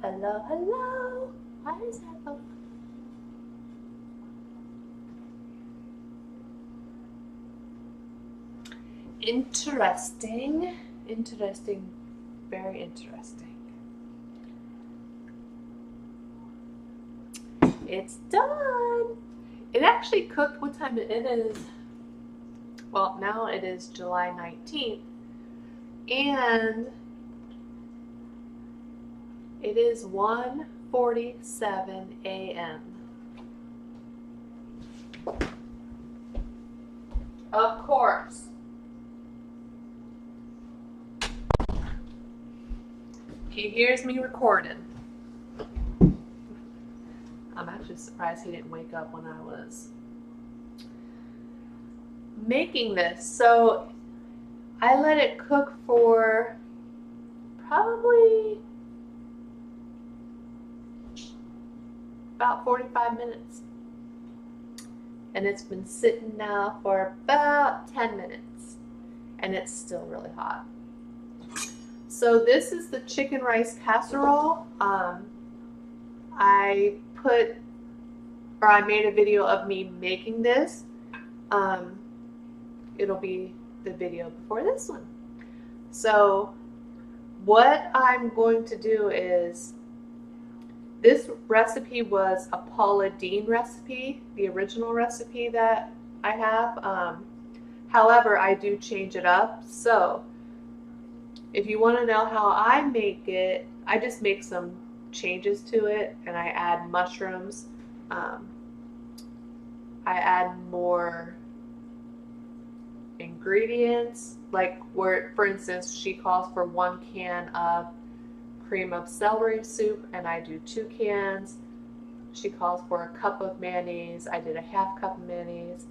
Hello, hello. Why is that phone? Interesting. Interesting. Very interesting. It's done. It actually cooked. What time it is? Well, now it is July 19th. And it is 1:47 a.m. Of course. He hears me recording. I'm actually surprised he didn't wake up when I was making this. So I let it cook for probably about 45 minutes. And it's been sitting now for about 10 minutes. And it's still really hot. So this is the chicken rice casserole. I made a video of me making this. It'll be the video before this one. So what I'm going to do is, this recipe was a Paula Deen recipe, the original recipe that I have. However, I do change it up. So if you want to know how I make it, I just make some changes to it and I add mushrooms. I add more ingredients, like where, for instance, she calls for 1 can of cream of celery soup and I do 2 cans. She calls for a cup of mayonnaise. I did a half cup of mayonnaise.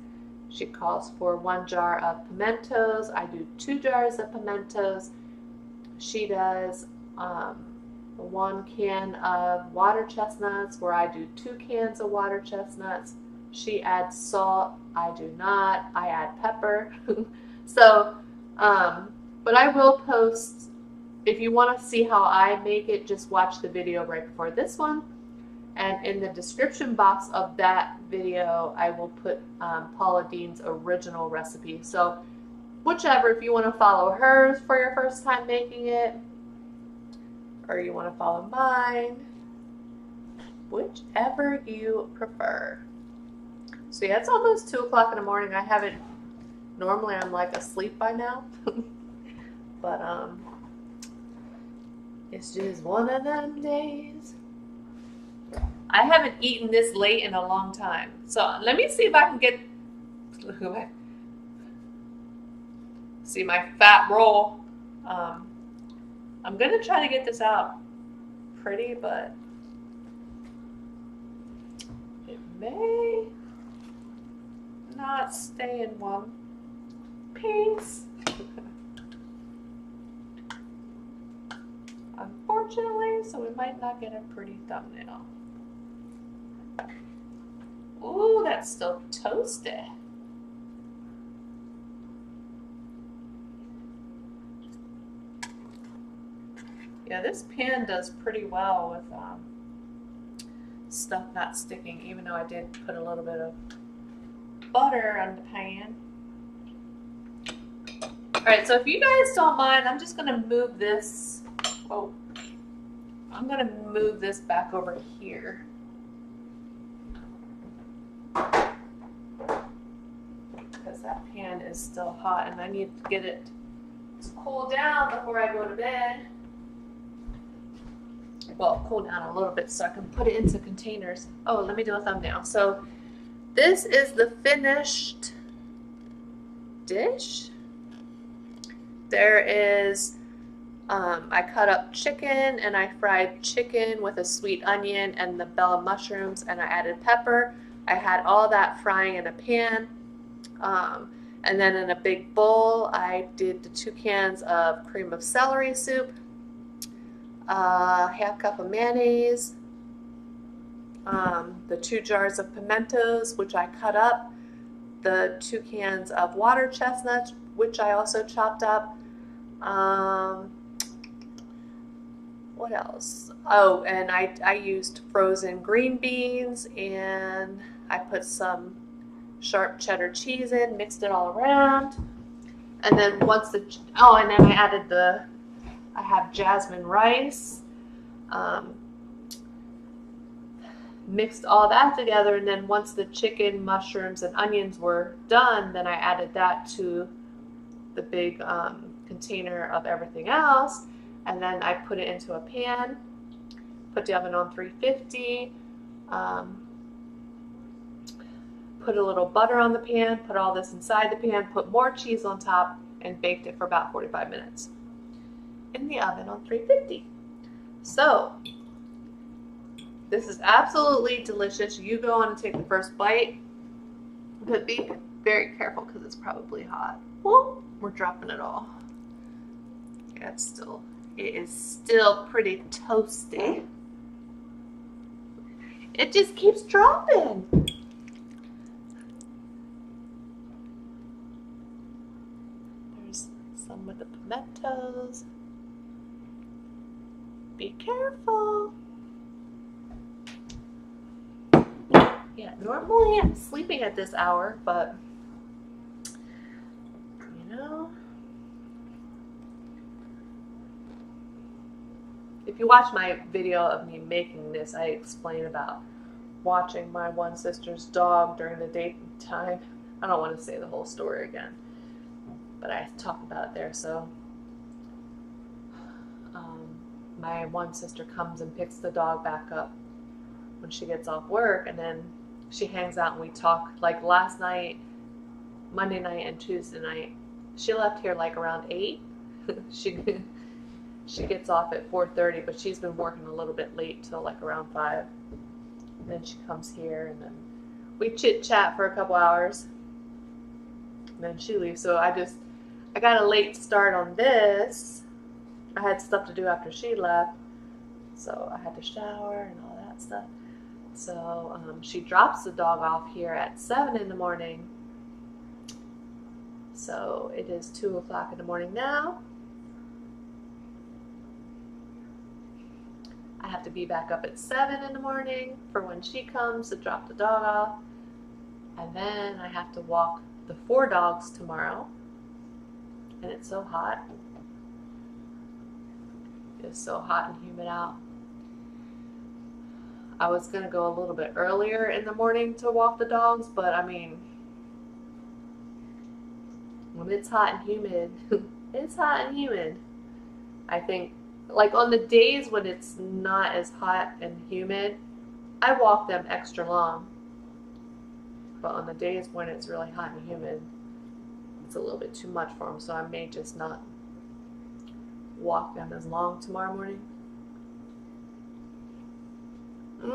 She calls for 1 jar of pimentos. I do 2 jars of pimentos. She does 1 can of water chestnuts, where I do 2 cans of water chestnuts. She adds salt. I do not. I add pepper. So, but I will post, if you want to see how I make it, just watch the video right before this one. And in the description box of that video, I will put Paula Deen's original recipe. So whichever, if you want to follow hers for your first time making it, or you want to follow mine, whichever you prefer. So yeah, it's almost 2 o'clock in the morning. I haven't, normally I'm like asleep by now. But it's just one of them days. I haven't eaten this late in a long time. So let me see if I can get, see my fat roll. I'm gonna try to get this out pretty, but it may not stay in one piece. Unfortunately, so we might not get a pretty thumbnail. Ooh, that's still toasted. Yeah, this pan does pretty well with stuff not sticking, even though I did put a little bit of butter on the pan. Alright, so if you guys don't mind, I'm just going to move this, oh, I'm going to move this back over here. Because that pan is still hot and I need to get it to cool down before I go to bed. Well, cool down a little bit so I can put it into containers. Oh, let me do a thumbnail. So this is the finished dish. There is, I cut up chicken and I fried chicken with a sweet onion and the bella mushrooms and I added pepper. I had all that frying in a pan. And then in a big bowl, I did the 2 cans of cream of celery soup, half cup of mayonnaise, the 2 jars of pimentos, which I cut up, the 2 cans of water chestnuts, which I also chopped up, What else? Oh, and I used frozen green beans, and I put some sharp cheddar cheese in, mixed it all around. And then and then I have jasmine rice. Mixed all that together, and then once the chicken, mushrooms, and onions were done, then I added that to the big container of everything else, and then I put it into a pan, put the oven on 350, put a little butter on the pan, put all this inside the pan, put more cheese on top, and baked it for about 45 minutes in the oven on 350. So this is absolutely delicious. You go on and take the first bite, but be very careful because it's probably hot. Whoa, we're dropping it all. Yeah, it is still pretty toasty. It just keeps dropping. There's some with the pimentos. Be careful. Yeah, normally I'm sleeping at this hour, but you know, if you watch my video of me making this, I explain about watching my one sister's dog during the daytime. I don't want to say the whole story again, but I talk about it there. So my one sister comes and picks the dog back up when she gets off work, and then she hangs out and we talk. Like last night, Monday night and Tuesday night, she left here like around 8. she gets off at 4:30, but she's been working a little bit late till like around 5. And then she comes here, and then we chit chat for a couple hours, and then she leaves. So I got a late start on this. I had stuff to do after she left, so I had to shower and all that stuff. So she drops the dog off here at 7 in the morning. So it is 2 o'clock in the morning now. I have to be back up at 7 in the morning for when she comes to drop the dog off. And then I have to walk the 4 dogs tomorrow. And it's so hot. It's so hot and humid out. I was going to go a little bit earlier in the morning to walk the dogs, but I mean, when it's hot and humid, it's hot and humid. I think, like on the days when it's not as hot and humid, I walk them extra long. But on the days when it's really hot and humid, it's a little bit too much for them, so I may just not walk them as long tomorrow morning. I'm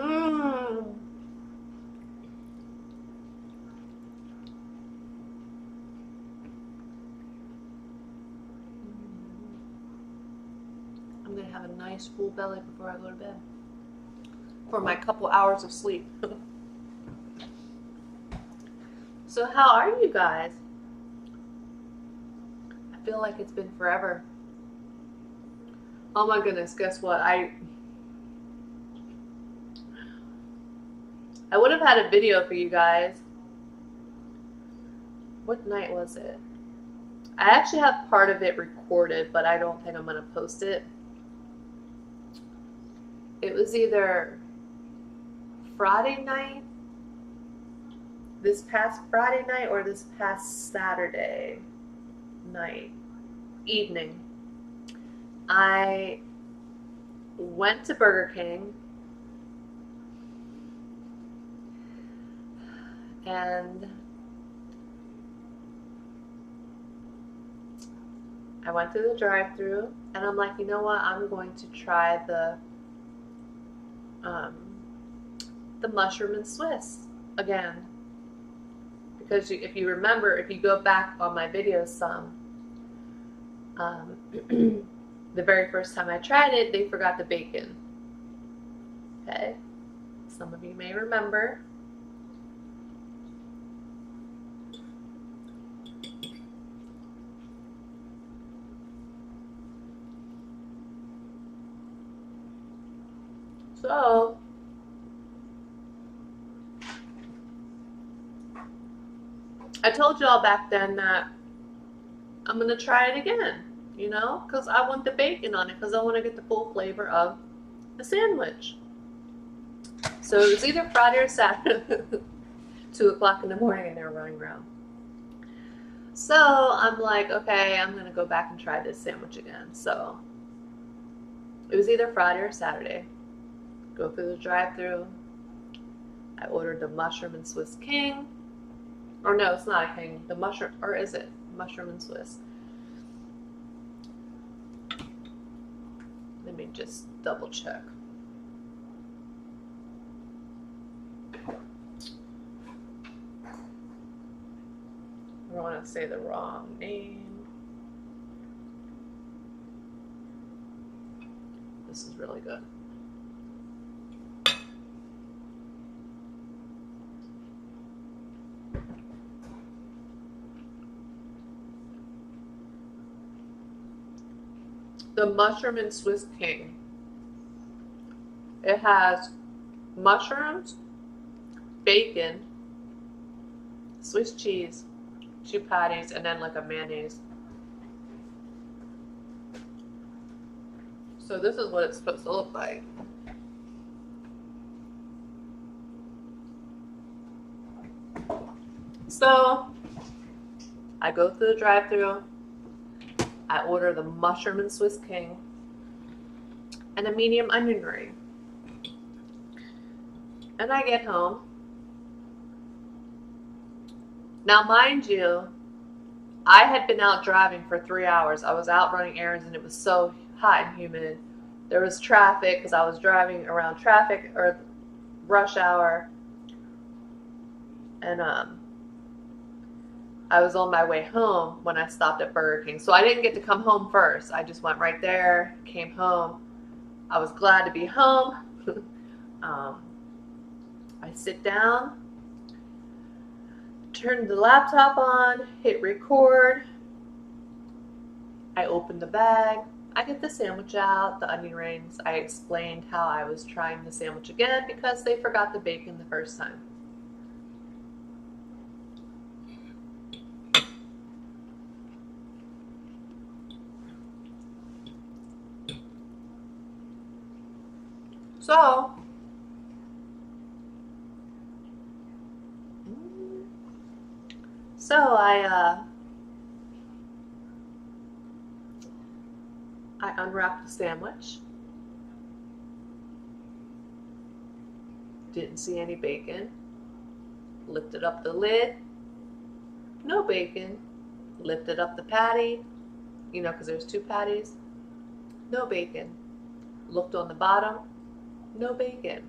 going to have a nice full belly before I go to bed for my couple hours of sleep. So how are you guys? I feel like it's been forever. Oh my goodness, guess what? I would have had a video for you guys. What night was it? I actually have part of it recorded, but I don't think I'm going to post it. It was either Friday night, this past Friday night, or this past Saturday night, evening. I went to Burger King and I went through the drive-thru and I'm like, you know what? I'm going to try the mushroom and Swiss again, because if you remember, if you go back on my videos some, the very first time I tried it, they forgot the bacon. Okay, some of you may remember. So I told y'all back then that I'm gonna try it again, you know, because I want the bacon on it, because I want to get the full flavor of the sandwich. So it was either Friday or Saturday, 2 o'clock in the morning, and they were running around. So I'm like, okay, I'm gonna go back and try this sandwich again. So it was either Friday or Saturday. Go through the drive-thru. I ordered the mushroom and Swiss King. Or no, it's not a king. The mushroom, or is it? Mushroom and Swiss. Let me just double check. I don't want to say the wrong name. This is really good. The mushroom and Swiss King. It has mushrooms, bacon, Swiss cheese, 2 patties, and then like a mayonnaise. So this is what it's supposed to look like. So I go through the drive-thru. I order the mushroom and Swiss King and a medium onion ring. And I get home. Now, mind you, I had been out driving for 3 hours. I was out running errands and it was so hot and humid. There was traffic because I was driving around traffic or rush hour. And I was on my way home when I stopped at Burger King. So I didn't get to come home first. I just went right there, came home. I was glad to be home. I sit down, turn the laptop on, hit record. I open the bag. I get the sandwich out, the onion rings. I explained how I was trying the sandwich again because they forgot the bacon the first time. So I unwrapped the sandwich. Didn't see any bacon. Lifted up the lid. No bacon. Lifted up the patty. You know, because there's 2 patties. No bacon. Looked on the bottom. No bacon.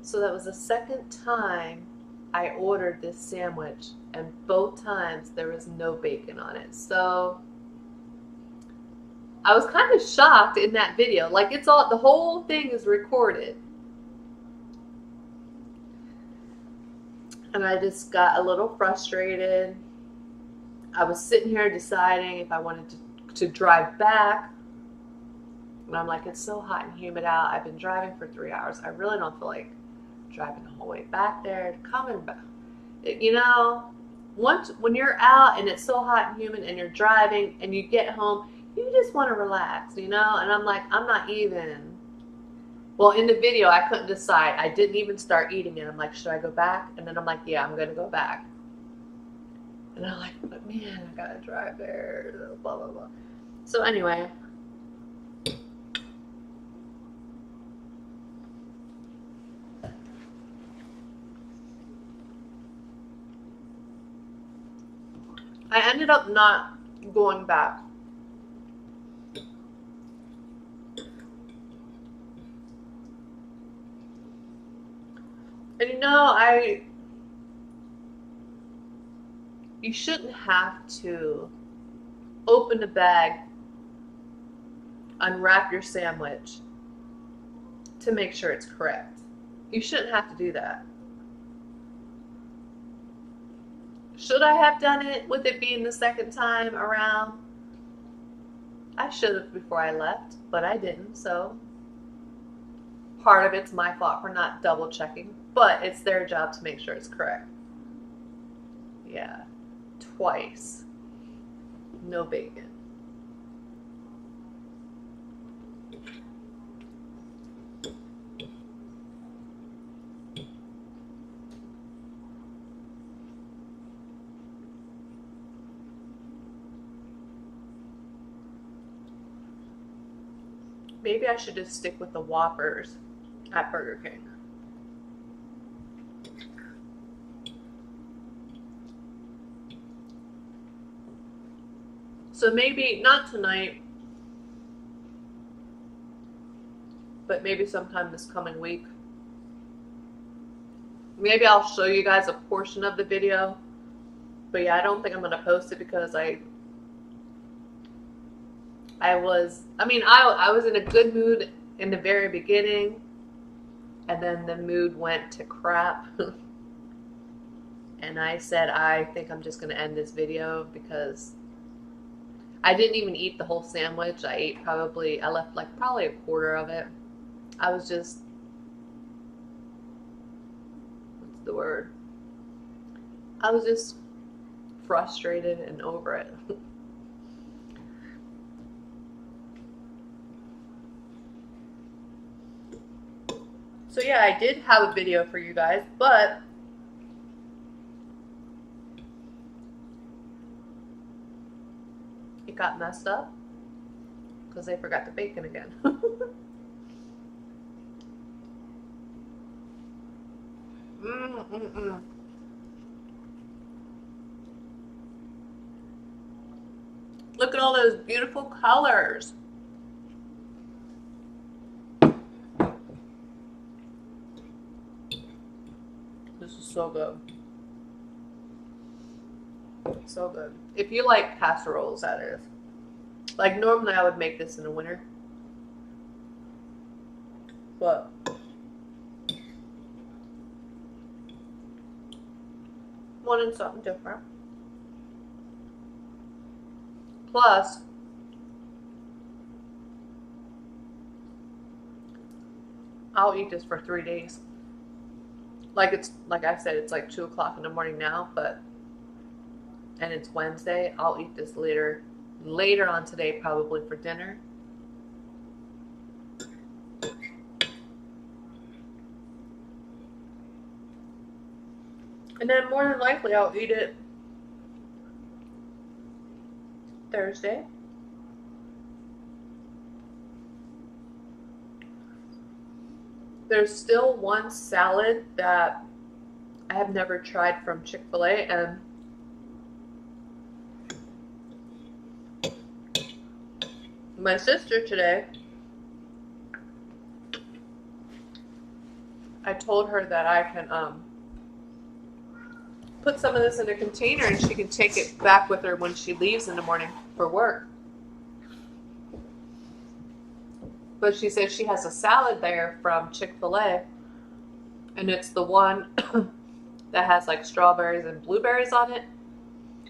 So that was the second time I ordered this sandwich, and both times there was no bacon on it. So I was kind of shocked in that video. Like, it's all, the whole thing is recorded. And I just got a little frustrated. I was sitting here deciding if I wanted to drive back. And I'm like, it's so hot and humid out. I've been driving for 3 hours. I really don't feel like driving the whole way back there, coming back. You know, when you're out and it's so hot and humid and you're driving and you get home, you just want to relax, you know? And I'm like, I'm not even. Well, in the video, I couldn't decide. I didn't even start eating it. I'm like, should I go back? And then I'm like, yeah, I'm going to go back. And I'm like, but man, I got to drive there, blah, blah, blah. So anyway. I ended up not going back. And you know, you shouldn't have to open the bag, unwrap your sandwich to make sure it's correct. You shouldn't have to do that. Should I have done it with it being the second time around? I should have before I left, but I didn't, so part of it's my fault for not double checking, but it's their job to make sure it's correct. Yeah, twice. No bacon. Maybe I should just stick with the Whoppers at Burger King. So maybe not tonight, but maybe sometime this coming week. Maybe I'll show you guys a portion of the video. But yeah, I don't think I'm going to post it because I was in a good mood in the very beginning, and then the mood went to crap. And I said, I think I'm just going to end this video because I didn't even eat the whole sandwich. I left like probably a quarter of it. I was just, what's the word? I was just frustrated and over it. So yeah, I did have a video for you guys, but it got messed up because I forgot the bacon again. Look at all those beautiful colors. This is so good. So good. If you like casseroles, that is. Like normally I would make this in the winter. But wanted something different. Plus, I'll eat this for 3 days. Like I said, it's like 2 o'clock in the morning now, and it's Wednesday. I'll eat this later on today, probably for dinner. And then more than likely I'll eat it Thursday. There's still one salad that I have never tried from Chick-fil-A, and my sister today, I told her that I can put some of this in a container and she can take it back with her when she leaves in the morning for work. But she said she has a salad there from Chick-fil-A, and it's the one that has like strawberries and blueberries on it.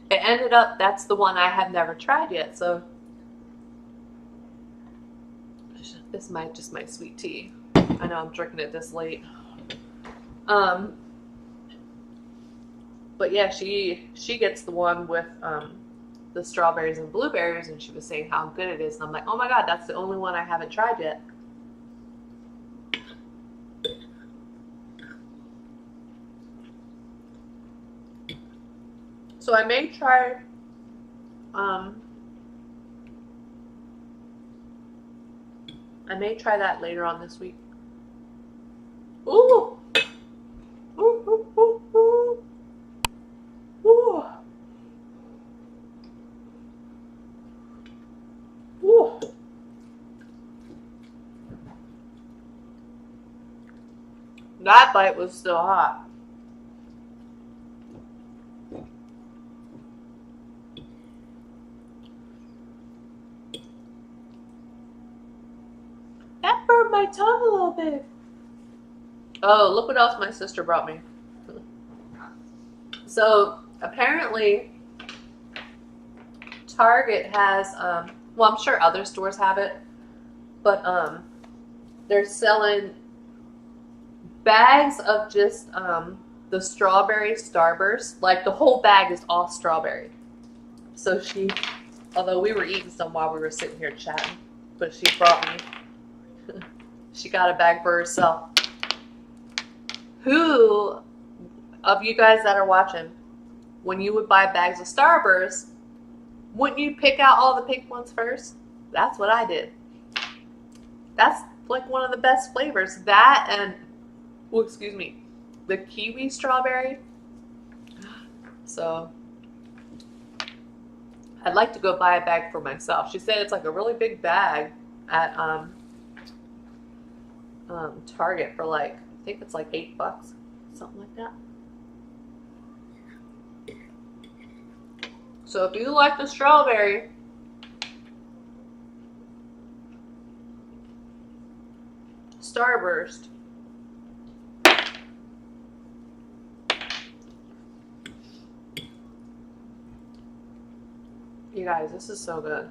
It ended up that's the one I have never tried yet, so this might just my sweet tea. I know I'm drinking it this late. But yeah, she gets the one with the strawberries and blueberries, and she was saying how good it is, and I'm like, oh my god, that's the only one I haven't tried yet. So I may try that later on this week. Ooh! Ooh, ooh, ooh, ooh. Ooh. Ooh. That bite was still hot. That burned my tongue a little bit. Oh, look what else my sister brought me. So apparently Target has Well, I'm sure other stores have it, but they're selling bags of just the strawberry Starburst. Like the whole bag is all strawberry. So she, although we were eating some while we were sitting here chatting, but she brought me, she got a bag for herself. Who of you guys that are watching, when you would buy bags of Starburst, wouldn't you pick out all the pink ones first? That's what I did. That's like one of the best flavors. That and, well, excuse me, the kiwi strawberry. So I'd like to go buy a bag for myself. She said it's like a really big bag at Target for like, I think it's like $8, something like that. So if you like the strawberry, Starburst, you guys, this is so good.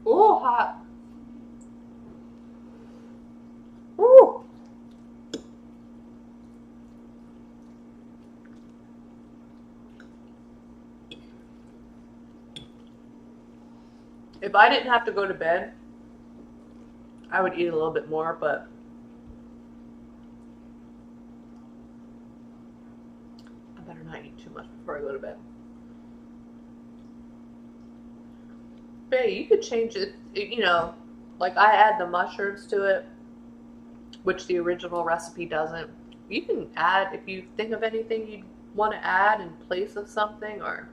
Ooh, hot. Ooh. If I didn't have to go to bed, I would eat a little bit more, but I better not eat too much before I go to bed. But you could change it, you know, like I add the mushrooms to it, which the original recipe doesn't. You can add, if you think of anything you'd want to add in place of something, or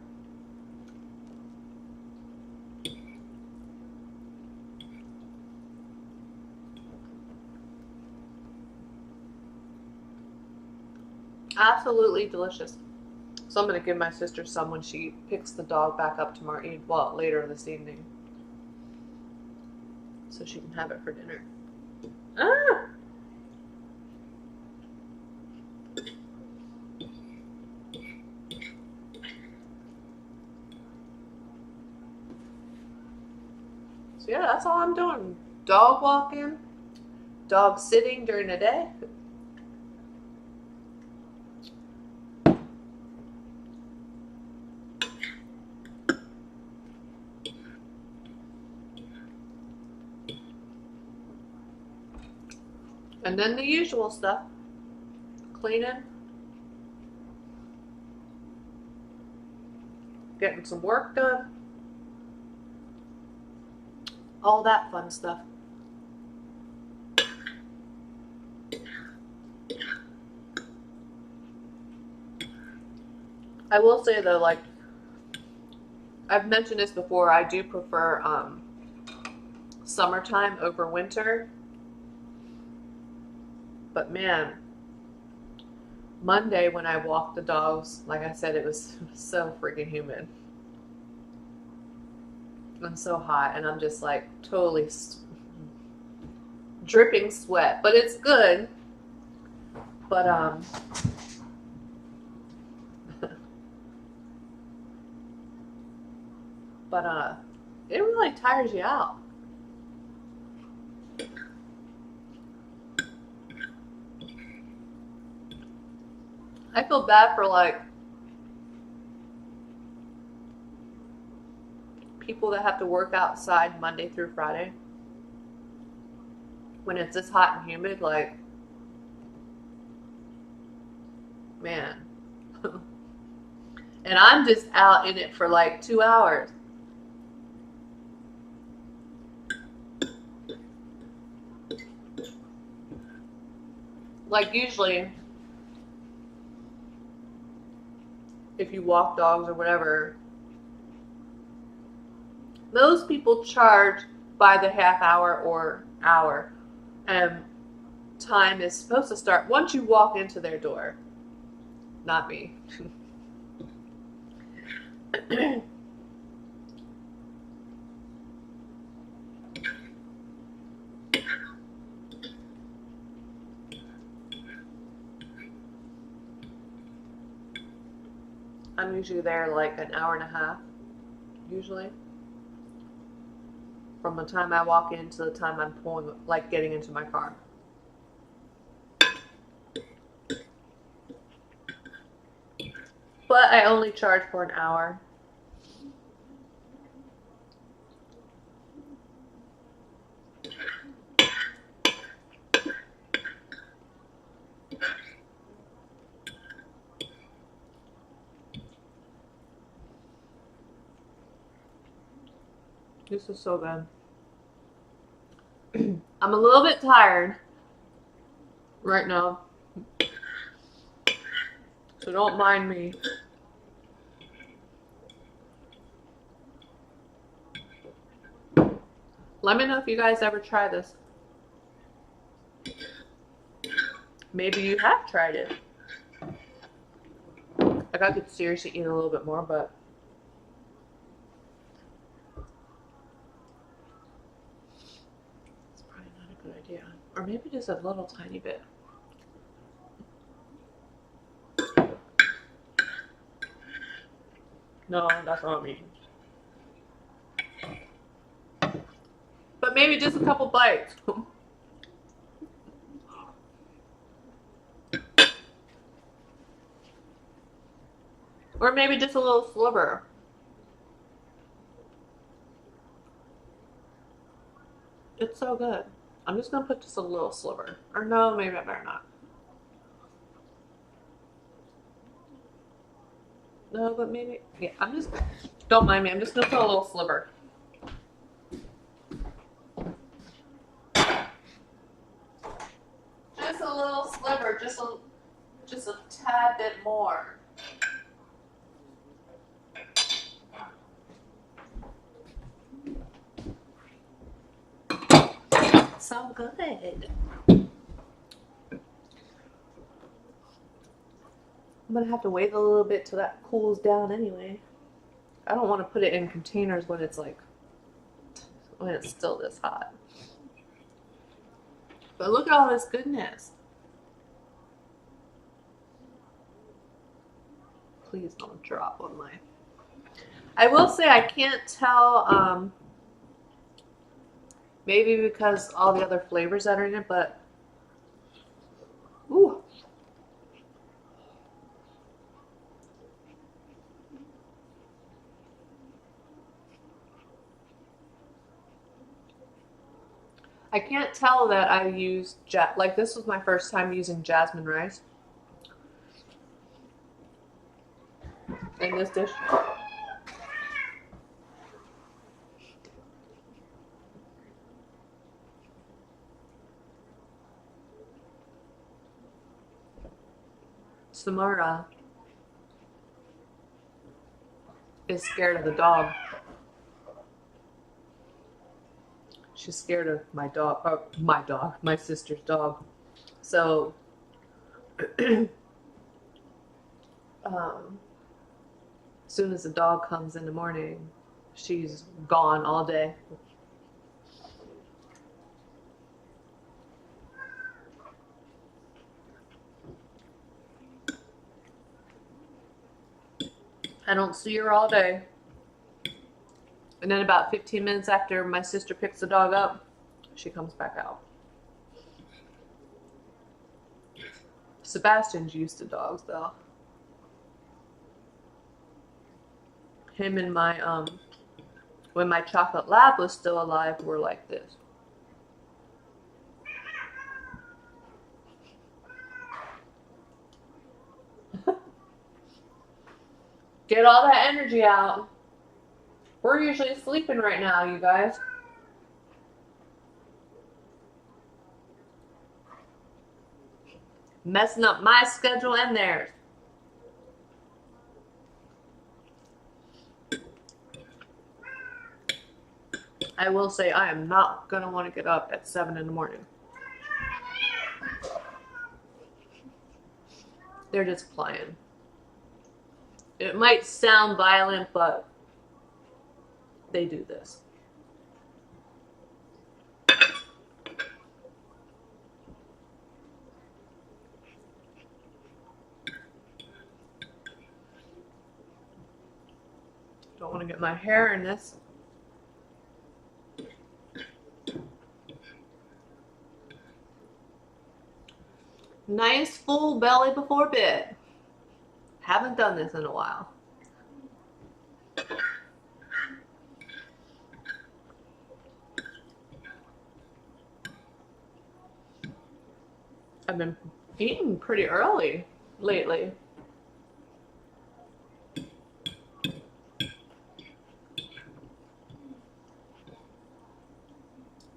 absolutely delicious. So I'm going to give my sister some when she picks the dog back up tomorrow evening, well, later this evening, so she can have it for dinner. Ah! So yeah, that's all I'm doing. Dog walking, dog sitting during the day. And then the usual stuff. Cleaning. Getting some work done. All that fun stuff. I will say though, like, I've mentioned this before, I do prefer summertime over winter. But man, Monday when I walked the dogs, like I said, it was so freaking humid and so hot, and I'm just like totally dripping sweat. But it's good. But it really tires you out. I feel bad for like people that have to work outside Monday through Friday when it's this hot and humid. Like, man. And I'm just out in it for like 2 hours. Like usually, if you walk dogs or whatever, those people charge by the half hour or hour. And time is supposed to start once you walk into their door. Not me. I'm usually there like an hour and a half, usually. from the time I walk in to the time I'm pulling, like getting into my car. But I only charge for an hour. This is so good. I'm a little bit tired right now, so don't mind me. Let me know if you guys ever try this. Maybe you have tried it. Like, I could seriously eat a little bit more, but it's probably not a good idea. Or maybe just a little tiny bit. No, that's what I mean. But maybe just a couple bites. Or maybe just a little sliver. It's so good. I'm just gonna put just a little sliver. Or no, maybe I better not. No, but maybe, yeah, don't mind me, I'm just gonna put a little sliver. Just a little sliver, just a tad bit more. So good. I'm gonna have to wait a little bit till that cools down anyway. I don't want to put it in containers when it's still this hot. But look at all this goodness. Please don't drop on my... I will say I can't tell, maybe because all the other flavors that are in it, but ooh. I can't tell that I used, like, this was my first time using jasmine rice in this dish. Samara is scared of the dog. She's scared of my dog, my sister's dog. So, as soon as the dog comes in the morning, she's gone all day. I don't see her all day. And then about 15 minutes after my sister picks the dog up, she comes back out. Sebastian's used to dogs, though. Him and my, when my chocolate lab was still alive, were like this. Get all that energy out. We're usually sleeping right now, you guys. Messing up my schedule and theirs. I will say I am not going to want to get up at 7 in the morning. They're just playing. It might sound violent, but they do this. Don't want to get my hair in this. Nice full belly before bed. Haven't done this in a while. I've been eating pretty early lately.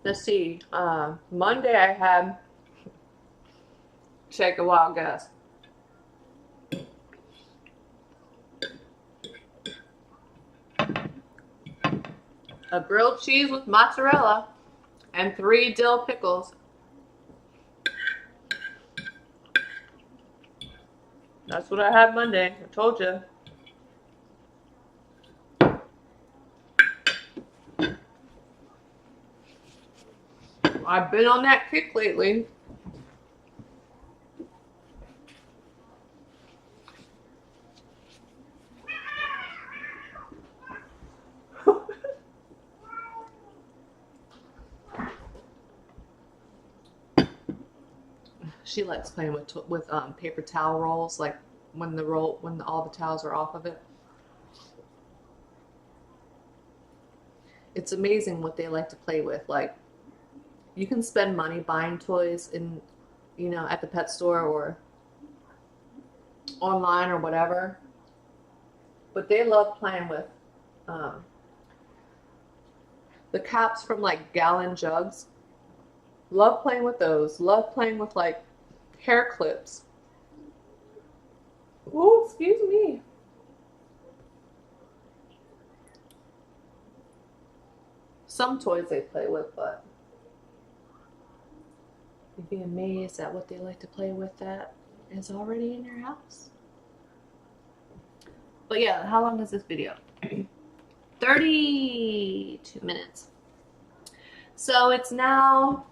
Let's see. Monday I had, take a wild guess. A grilled cheese with mozzarella and 3 dill pickles. That's what I had Monday. I told you. I've been on that kick lately. She likes playing with paper towel rolls, like when all the towels are off of it. It's amazing what they like to play with. Like, you can spend money buying toys in, at the pet store or online or whatever, but they love playing with the caps from like gallon jugs. Love playing with those. Love playing with like hair clips. Oh, excuse me. Some toys they play with, but you'd be amazed at what they like to play with that is already in your house. But yeah, how long is this video? 32 minutes. So it's now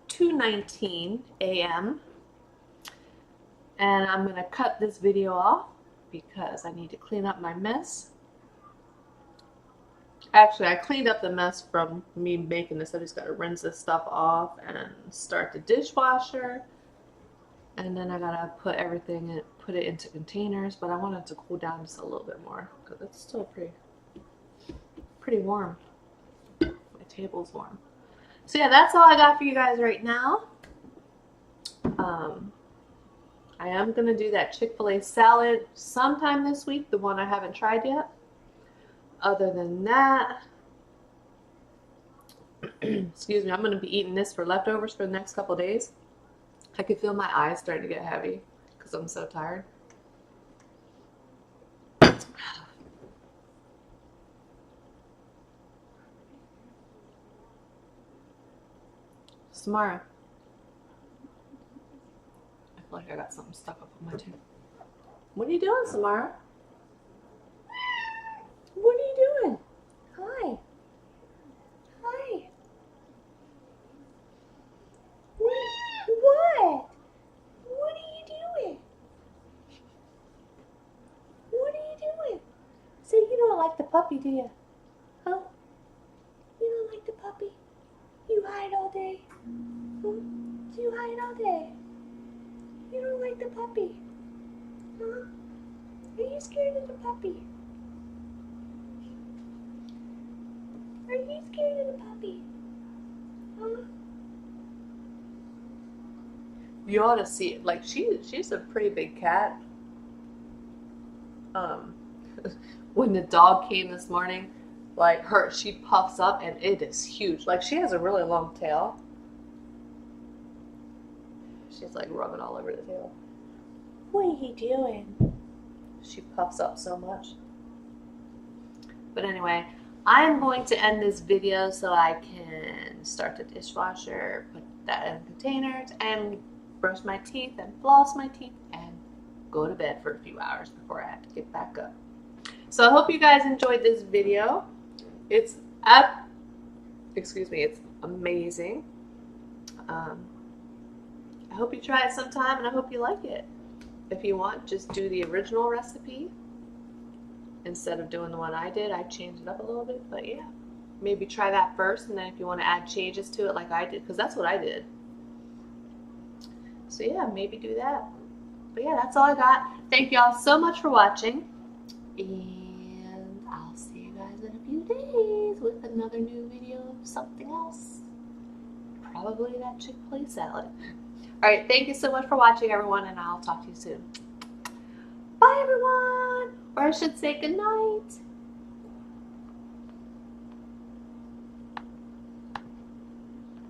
2:19 a.m. and I'm gonna cut this video off because I need to clean up my mess. Actually, I cleaned up the mess from me making this. I just gotta rinse this stuff off and start the dishwasher, and then I gotta put everything in, put it into containers. But I want it to cool down just a little bit more because it's still pretty warm. My table's warm. So yeah, that's all I got for you guys right now. I am going to do that Chick-fil-A salad sometime this week, the one I haven't tried yet. Other than that, excuse me, I'm going to be eating this for leftovers for the next couple days. I can feel my eyes starting to get heavy because I'm so tired. Samara. I feel like I got something stuck up on my tooth. What are you doing, Samara? What are you doing? Hi. Hi. What? What are you doing? What are you doing? Say you don't like the puppy, do you? Huh? You don't like the puppy? You hide all day. You hide all day. You don't like the puppy. Huh? Are you scared of the puppy? Are you scared of the puppy? Huh? You ought to see it. Like she's a pretty big cat. When the dog came this morning, like she puffs up and it is huge. Like she has a really long tail. She's like rubbing all over the tail. What are you doing? She puffs up so much. But anyway, I'm going to end this video so I can start the dishwasher, put that in containers, and brush my teeth and floss my teeth and go to bed for a few hours before I have to get back up. So I hope you guys enjoyed this video. It's it's amazing. I hope you try it sometime and I hope you like it. If you want, just do the original recipe instead of doing the one I did. I changed it up a little bit, but yeah, maybe try that first, and then if you want to add changes to it like I did, because that's what I did. So yeah, maybe do that. But yeah, that's all I got. Thank y'all so much for watching. And I'll see you guys in a few days with another new video of something else. Probably that Chick-fil-A salad. Alright, thank you so much for watching, everyone, and I'll talk to you soon. Bye, everyone! Or I should say good night.